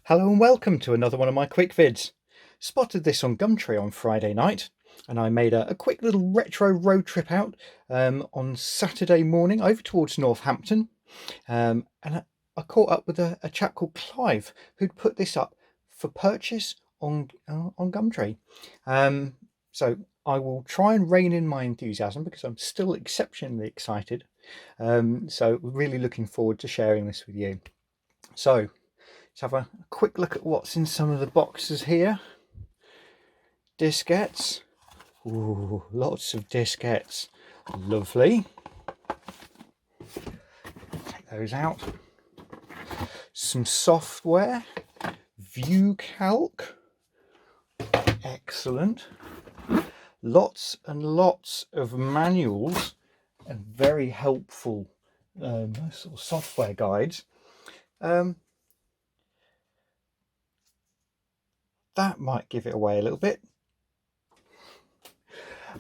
Hello and welcome to another one of my quick vids. Spotted this on Gumtree on Friday night and I made a quick little retro road trip out on Saturday morning over towards Northampton, and I caught up with a chap called Clive who'd put this up for purchase on Gumtree. So I will try and rein in my enthusiasm because I'm still exceptionally excited. So really looking forward to sharing this with you. So let's have a quick look at what's in some of the boxes here. Diskettes. Ooh, lots of diskettes. Lovely. Take those out. Some software. View Calc. Excellent. Lots and lots of manuals and very helpful sort of software guides. That might give it away a little bit.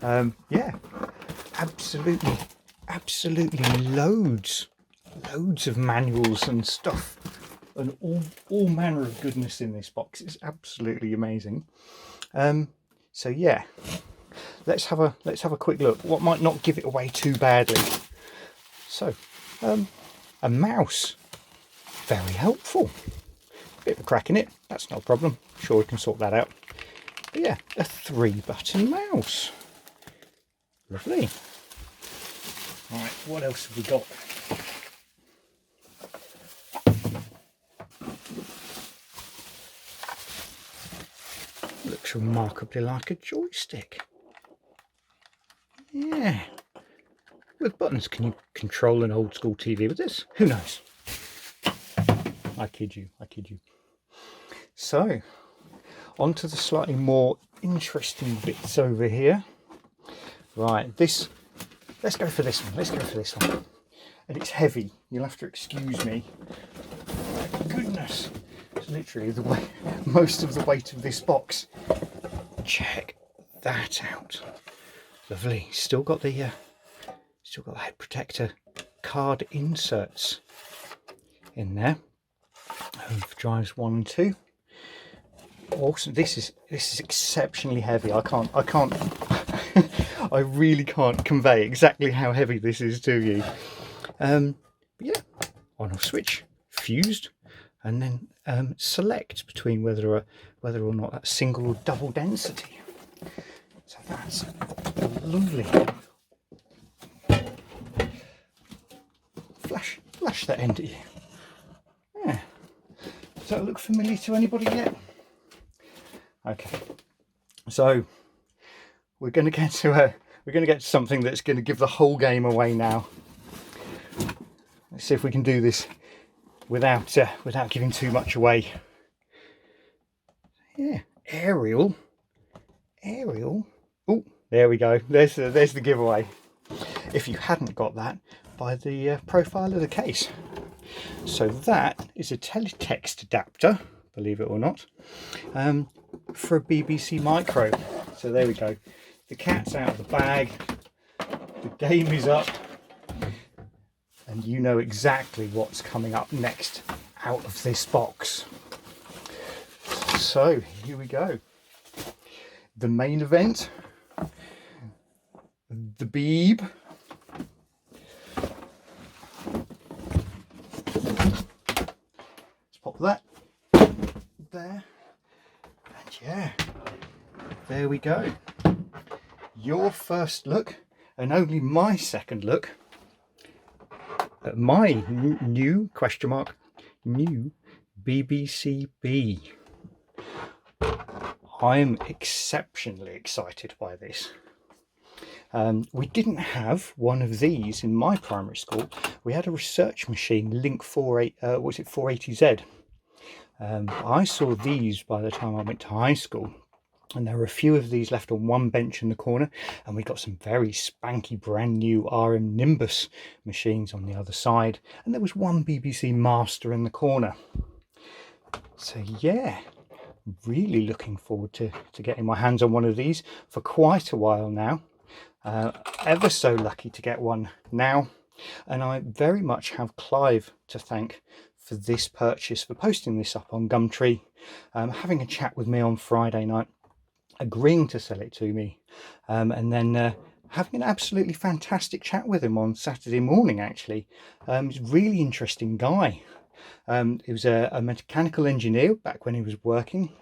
Yeah, absolutely loads of manuals and stuff, and all manner of goodness in this box. It's absolutely amazing. So yeah, let's have a quick look. What might not give it away too badly? So, a mouse, very helpful. Bit of a crack in it, that's no problem. Sure, we can sort that out. But yeah, a 3-button mouse. Lovely. Right, what else have we got? Looks remarkably like a joystick. Yeah. With buttons, can you control an old school TV with this? Who knows? I kid you. So, on to the slightly more interesting bits over here. Right, let's go for this one. And it's heavy, you'll have to excuse me. My goodness, it's literally most of the weight of this box. Check that out. Lovely. Still got the head protector card inserts in there. For drives 1 and 2. Awesome. This is exceptionally heavy. I can't I really can't convey exactly how heavy this is to you. But yeah, on-off switch, fused, and then select between whether or not that's single or double density. So that's lovely. Flash that end at you. Yeah. Does that look familiar to anybody yet? Okay, so we're going to get to something that's going to give the whole game away now. Let's see if we can do this without giving too much away. Yeah, aerial. Oh, there we go. There's the giveaway. If you hadn't got that by the profile of the case. So that is a teletext adapter, believe it or not, for a BBC Micro. So there we go. The cat's out of the bag. The game is up. And you know exactly what's coming up next out of this box. So here we go. The main event. The Beeb. Let's pop that there. And yeah, there we go. Your first look, and only my second look, at my new BBC B. I'm exceptionally excited by this. We didn't have one of these in my primary school. We had a research machine, Link 480Z. I saw these by the time I went to high school, and there were a few of these left on one bench in the corner, and we got some very spanky brand new RM Nimbus machines on the other side, and there was one BBC Master in the corner. So yeah, really looking forward to getting my hands on one of these for quite a while now. Ever so lucky to get one now, and I very much have Clive to thank for this purchase, for posting this up on Gumtree, having a chat with me on Friday night, agreeing to sell it to me, and then having an absolutely fantastic chat with him on Saturday morning. Actually, he's a really interesting guy. He was a mechanical engineer back when he was working.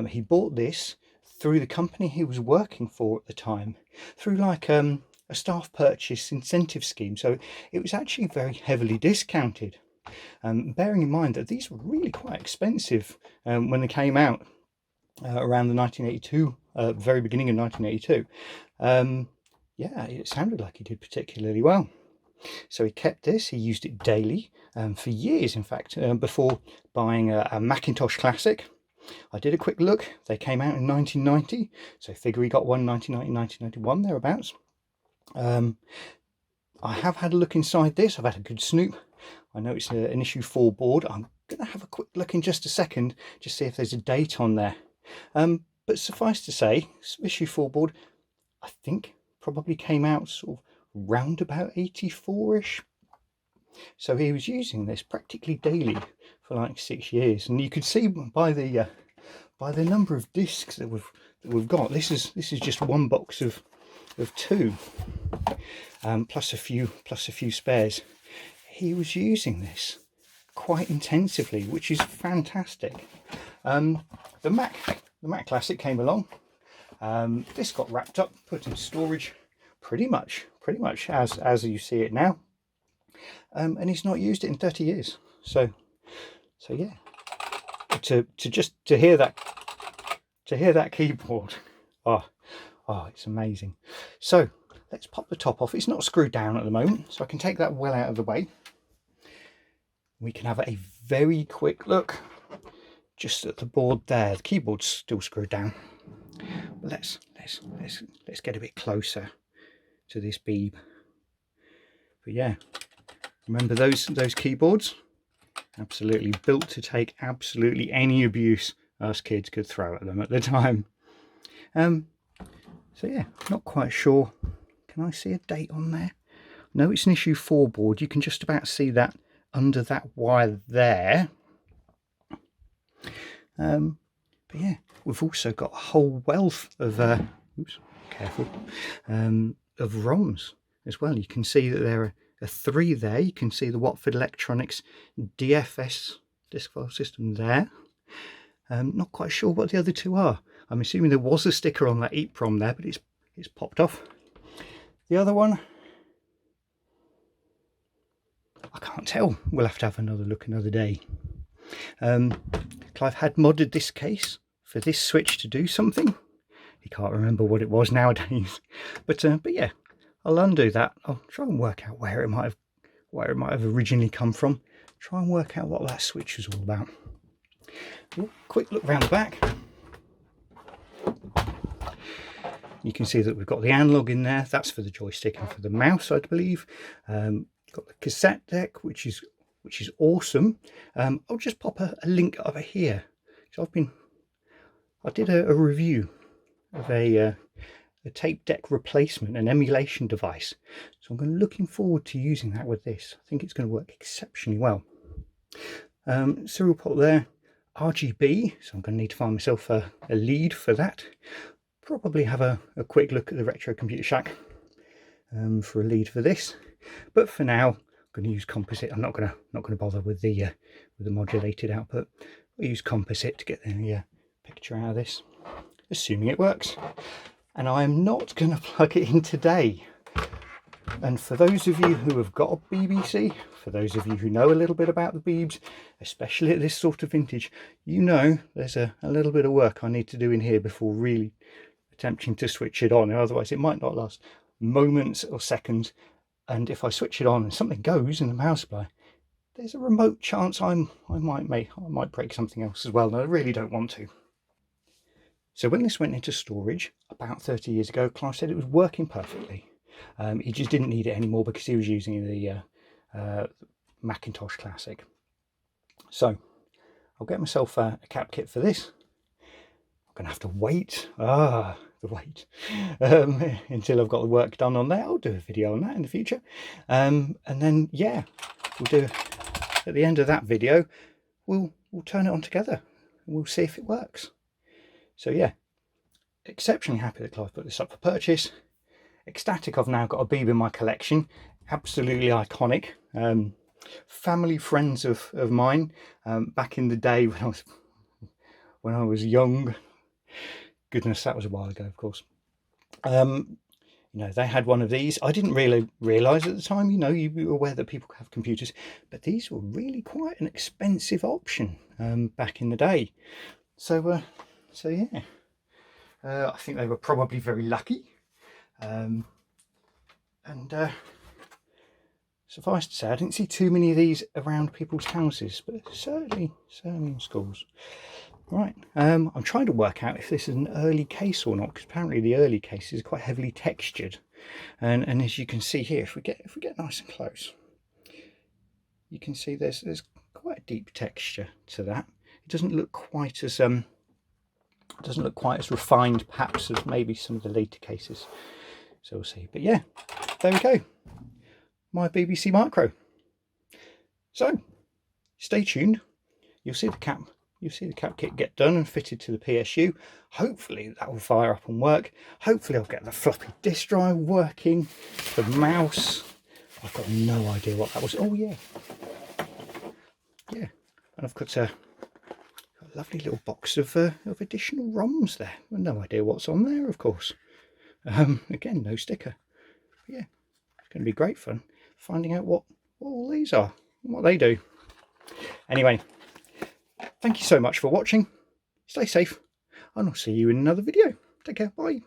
He bought this through the company he was working for at the time, through like a staff purchase incentive scheme. So it was actually very heavily discounted, bearing in mind that these were really quite expensive when they came out around the 1982, very beginning of 1982. Yeah, it sounded like he did particularly well. So he kept this, he used it daily for years, in fact, before buying a Macintosh Classic. I did a quick look. They came out in 1990, so figure he got one 1990, 1991, thereabouts. I have had a look inside this. I've had a good snoop. I know it's an issue 4 board. I'm going to have a quick look in just a second, just see if there's a date on there. But suffice to say, issue 4 board, I think probably came out sort of round about 84ish. So he was using this practically daily for like 6 years, and you could see by the number of discs that we've got. This is just one box of 2, plus a few spares. He was using this quite intensively, which is fantastic. The Mac Classic came along. This got wrapped up, put in storage, pretty much as you see it now. And he's not used it in 30 years. So yeah, to hear that keyboard, oh, it's amazing. So let's pop the top off. It's not screwed down at the moment, so I can take that well out of the way. We can have a very quick look just at the board there. The keyboard's still screwed down. But let's get a bit closer to this beeb. But yeah, remember those keyboards? Absolutely built to take absolutely any abuse us kids could throw at them at the time. So yeah, not quite sure. Can I see a date on there? No, it's an issue 4 board. You can just about see that under that wire there. But yeah, we've also got a whole wealth of oops, careful, of ROMs as well. You can see that there are 3 there. You can see the Watford Electronics DFS disk file system there. Not quite sure what the other 2 are. I'm assuming there was a sticker on that EEPROM there, but it's popped off. The other one, I can't tell. We'll have to have another look another day. Clive had modded this case for this switch to do something. He can't remember what it was nowadays. But yeah, I'll undo that. I'll try and work out where it might have originally come from. Try and work out what that switch was all about. Quick look round the back. You can see that we've got the analog in there. That's for the joystick and for the mouse, I believe. Got the cassette deck, which is awesome. I'll just pop a link over here. So I did a review of a tape deck replacement, an emulation device. So I'm looking forward to using that with this. I think it's going to work exceptionally well. Serial port there, RGB. So I'm going to need to find myself a lead for that. Probably have a quick look at the Retro Computer Shack for a lead for this. But for now, I'm going to use composite. I'm not going to bother with the modulated output. I'll use composite to get the picture out of this, assuming it works. And I am not going to plug it in today. And for those of you who have got a BBC, for those of you who know a little bit about the Beebs, especially at this sort of vintage, you know there's a little bit of work I need to do in here before really attempting to switch it on. Otherwise it might not last moments or seconds. And if I switch it on and something goes in the power supply, there's a remote chance I might break something else as well, and I really don't want to. So when this went into storage about 30 years ago, Clive said it was working perfectly. He just didn't need it anymore because he was using the Macintosh Classic. So I'll get myself a cap kit for this. I'm going to have to wait. Until I've got the work done on that. I'll do a video on that in the future. And then, yeah, we'll do at the end of that video, we'll turn it on together and we'll see if it works. So yeah, exceptionally happy that Clive put this up for purchase. Ecstatic I've now got a Beeb in my collection. Absolutely iconic. Family friends of mine back in the day when I was young. Goodness, that was a while ago, of course. You know, they had one of these. I didn't really realise at the time, you know, you were aware that people have computers, but these were really quite an expensive option back in the day. So yeah, I think they were probably very lucky. And suffice to say, I didn't see too many of these around people's houses, but certainly in schools. Right, I'm trying to work out if this is an early case or not, because apparently the early cases are quite heavily textured, and as you can see here, if we get nice and close, you can see there's quite a deep texture to that. It doesn't look quite as refined, perhaps, as maybe some of the later cases. So we'll see. But yeah, there we go, my BBC Micro. So stay tuned. You'll see the cap kit get done and fitted to the PSU. Hopefully that will fire up and work. Hopefully I'll get the floppy disk drive working, the mouse. I've got no idea what that was. Oh yeah, and I've got a lovely little box of additional ROMs there. No idea what's on there, of course. Again, no sticker. But yeah, it's going to be great fun finding out what all these are and what they do. Anyway, thank you so much for watching. Stay safe, and I'll see you in another video. Take care. Bye.